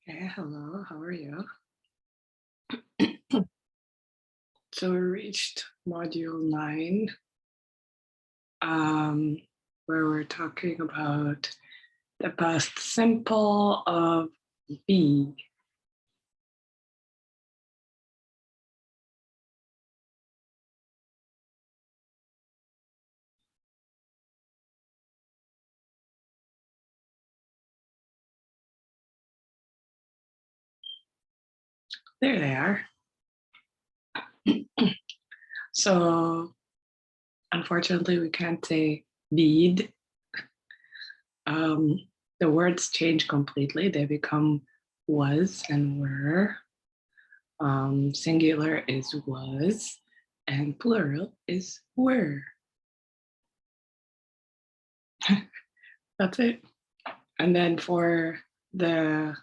Okay, hello, how are you? So we reached module 9, um, where we're talking about the past simple of be. There they are. So unfortunately, we can't say bead. Um, the words change completely. They become was and were. Singular is was, and plural is were. That's it. And then for the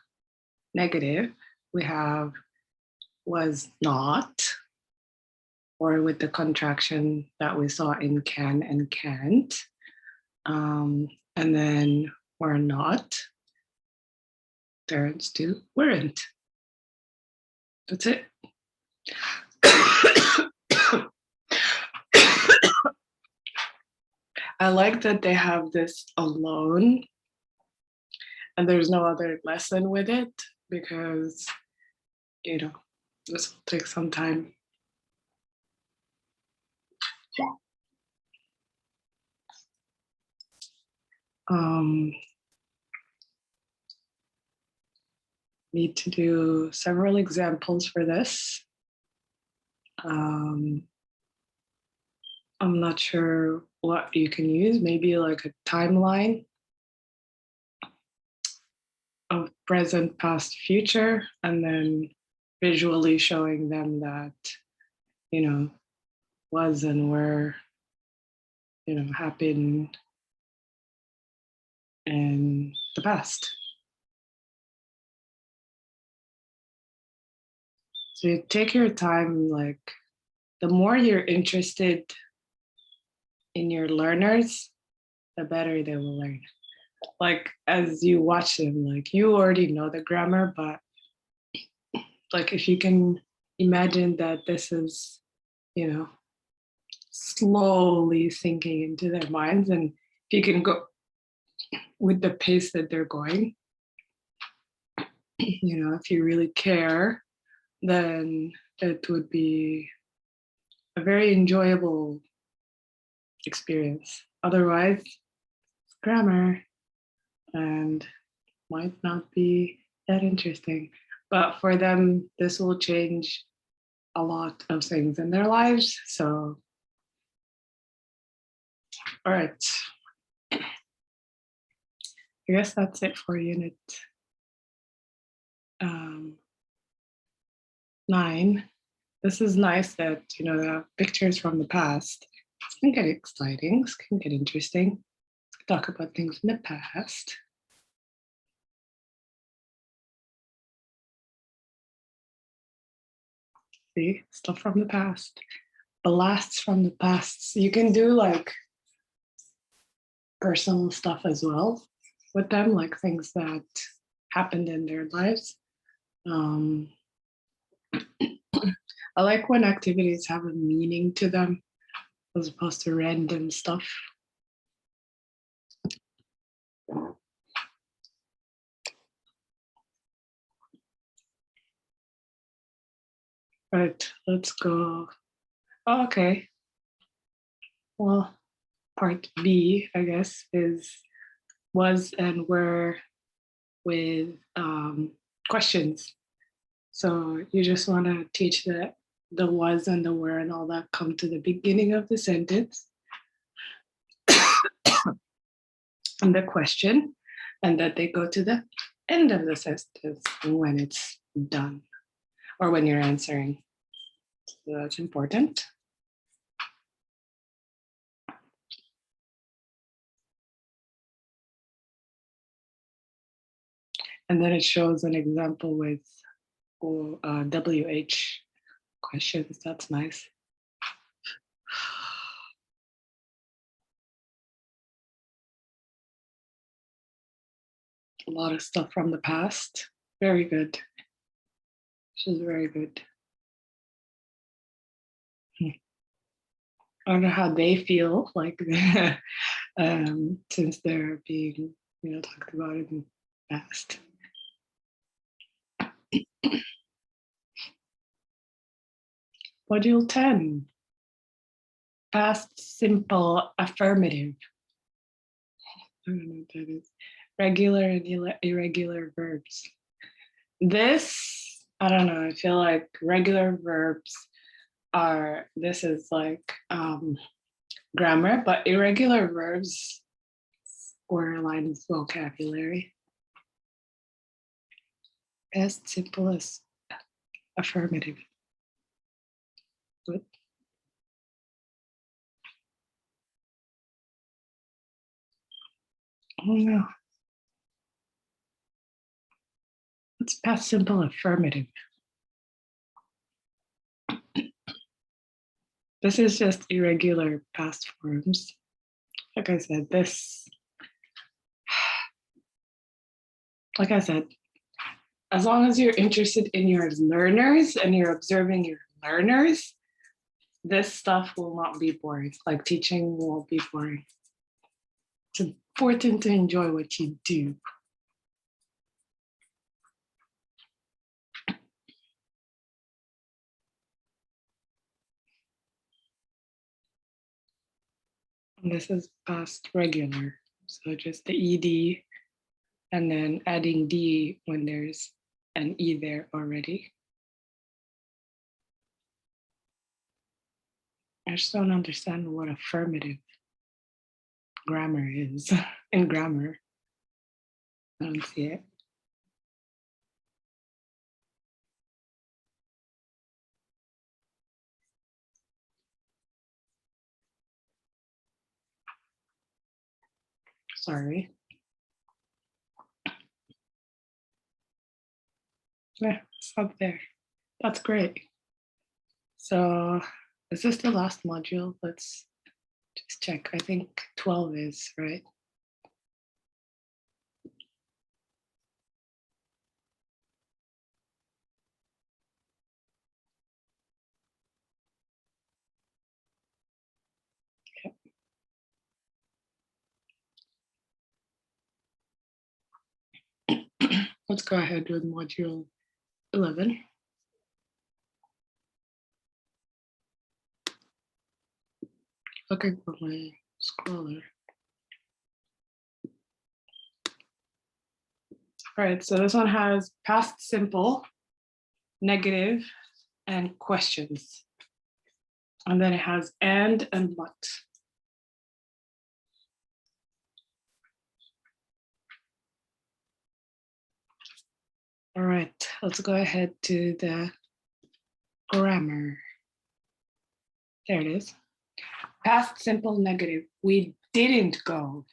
negative, we have was not, or with the contraction that we saw in can and can't. And then were not turns to weren't. That's it. I like that they have this alone and there's no other lesson with it because, you know, this will take some time. Um, Need to do several examples for this. Um, I'm not sure what you can use, maybe like a timeline of present, past, future, and then visually showing them that, you know, was and were, happened in the past. So you take your time, like the more you're interested in your learners, the better they will learn. Like as you watch them, like you already know the grammar, but like if you can imagine that this is, you know, slowly sinking into their minds, and if you can go with the pace that they're going, if you really care, then it would be a very enjoyable experience. Otherwise, grammar and might not be that interesting. But for them, this will change a lot of things in their lives. So, all right. I guess that's it for unit um, 9. This is nice that, the pictures from the past. It can get exciting, it can get interesting. Talk about things in the past. See, stuff from the past. Blasts from the past. So you can do like personal stuff as well with them, like things that happened in their lives. Um, I like when activities have a meaning to them as opposed to random stuff. Right, let's go. Oh, okay. Well, part B, I guess, is was and were with questions. So you just want to teach that the was and the were and all that come to the beginning of the sentence and the question, and that they go to the end of the sentence when it's done or when you're answering. So that's important. And then it shows an example with WH questions. That's nice. A lot of stuff from the past. Very good. She's very good. I don't know how they feel like since they're being, talked about in the past. Module 10, past simple affirmative. I don't know what that is. Regular and irregular verbs. This, I don't know, I feel like regular verbs this is like grammar, but irregular verbs borderline vocabulary. As simple as affirmative. Good. Oh no. It's past simple affirmative. This is just irregular past forms. Like I said, as long as you're interested in your learners and you're observing your learners, this stuff will not be boring. Like teaching won't be boring. It's important to enjoy what you do. And this is past regular. So just the ED and then adding D when there's an E there already. I just don't understand what affirmative grammar is in grammar. I don't see it. Sorry. Yeah, it's up there. That's great. So is this the last module? Let's just check. I think 12 is, right? Let's go ahead with module 11. Looking for my scroller. All right, so this one has past simple, negative, and questions. And then it has and but. All right, let's go ahead to the grammar. There it is. Past simple negative. We didn't go.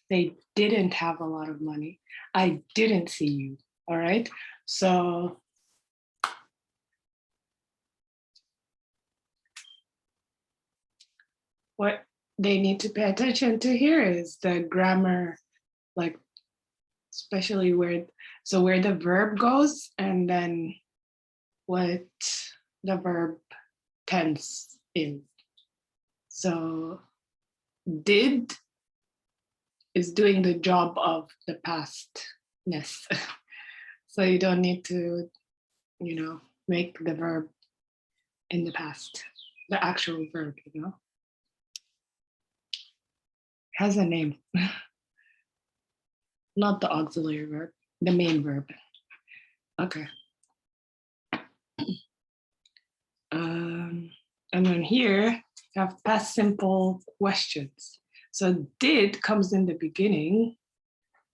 They didn't have a lot of money. I didn't see you. All right. So what they need to pay attention to here is the grammar, like especially where the verb goes and then what the verb tense is. So did is doing the job of the pastness. So you don't need to, make the verb in the past, the actual verb, It has a name, not the auxiliary verb, the main verb. Okay. And then here you have past simple questions. So did comes in the beginning,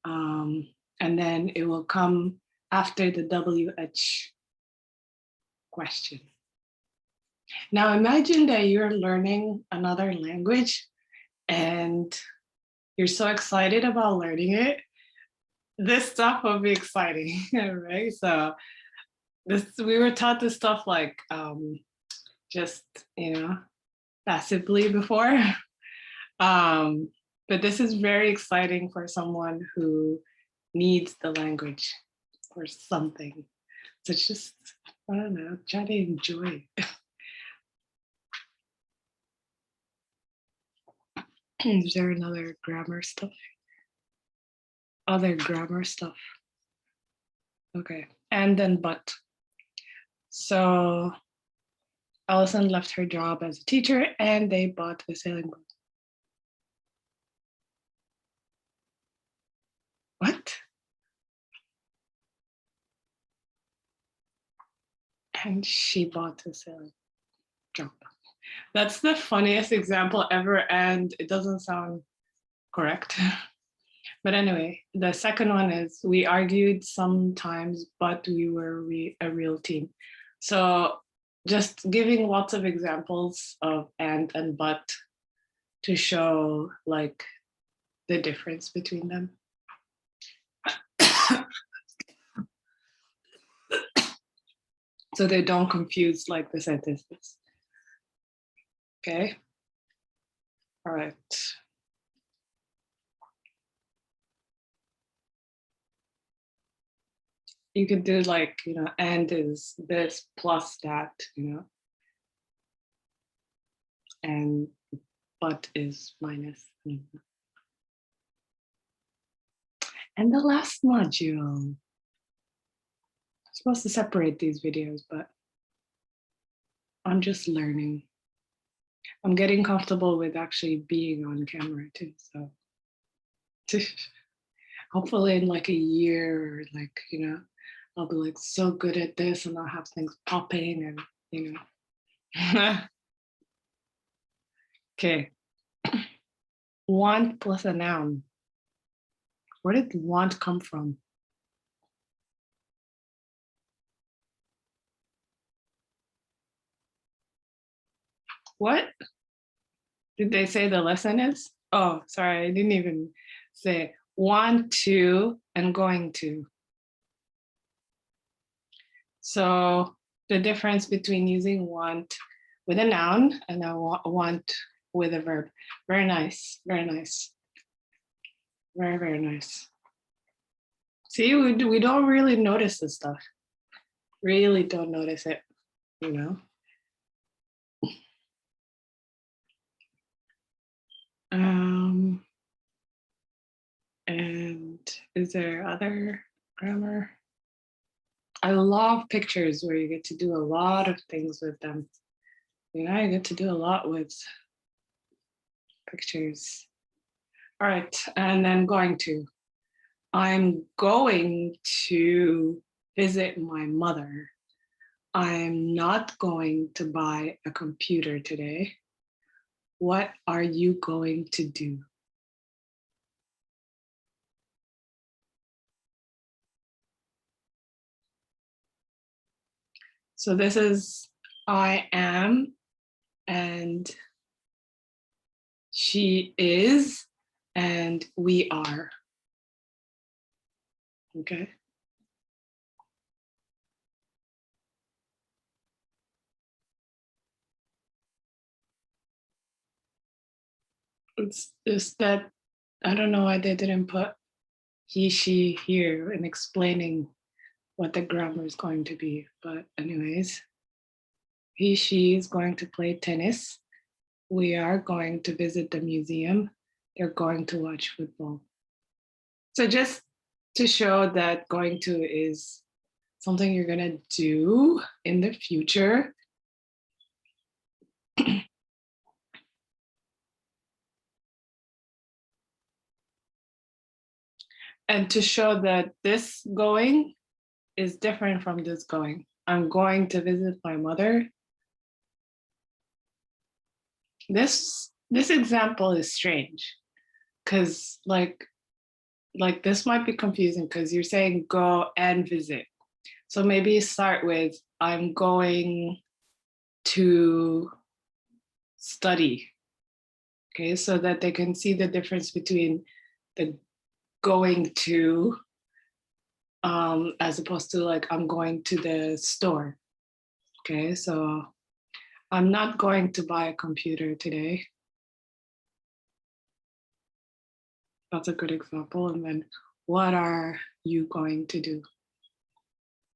and then it will come after the WH question. Now imagine that you're learning another language and you're so excited about learning it. This stuff will be exciting, right? So we were taught this stuff like just, passively before. But this is very exciting for someone who needs the language or something. So it's just, I don't know, try to enjoy it. Is there another grammar stuff? Other grammar stuff. Okay, and then but. So Allison left her job as a teacher and they bought a sailing boat. What? And she bought a sailing job. That's the funniest example ever, and it doesn't sound correct. But anyway, the second one is we argued sometimes, but we were a real team. So just giving lots of examples of and but to show like the difference between them. So they don't confuse like the sentences. Okay. All right. You could do like, and is this plus that, and but is minus. And the last module. I'm supposed to separate these videos, but I'm just learning. I'm getting comfortable with actually being on camera too. So hopefully in like a year, like, I'll be like so good at this and I'll have things popping and, Okay. Want plus a noun. Where did want come from? What did they say the lesson is? Oh, sorry, I didn't even say want to and going to. So the difference between using want with a noun and a want with a verb. Very nice, very nice. Very, very nice. See, we don't really notice this stuff. Really don't notice it, And is there other grammar? I love pictures where you get to do a lot of things with them. I get to do a lot with pictures. All right, and then going to. I'm going to visit my mother. I'm not going to buy a computer today. What are you going to do? So this is I am and she is and we are. Okay. It's just that I don't know why they didn't put he, she here in explaining what the grammar is going to be. But anyways, he, she is going to play tennis. We are going to visit the museum. They're going to watch football. So just to show that going to is something you're going to do in the future. And to show that this going is different from this going. I'm going to visit my mother. This example is strange because like this might be confusing because you're saying go and visit. So maybe start with I'm going to study. Okay, so that they can see the difference between the going to as opposed to like I'm going to the store. Okay, so I'm not going to buy a computer today. That's a good example. And then What are you going to do?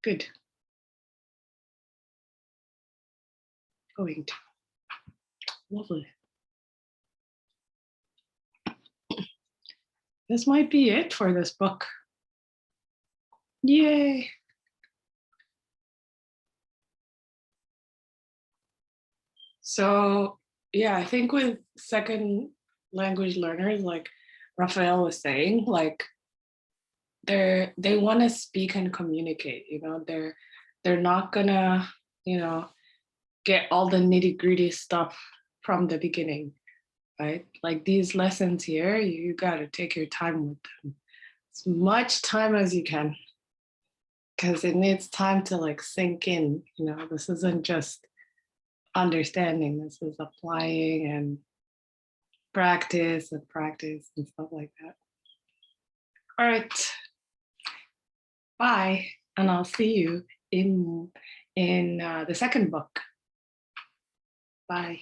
Good. Going to. Lovely. This might be it for this book. Yay. So yeah, I think with second language learners, like Raphael was saying, like they want to speak and communicate, you know, they're not gonna, you know, get all the nitty-gritty stuff from the beginning, right? Like these lessons here, you gotta take your time with them. As much time as you can, because it needs time to like sink in, you know, this isn't just understanding, this is applying and practice and stuff like that. All right, bye, and I'll see you in the second book. Bye.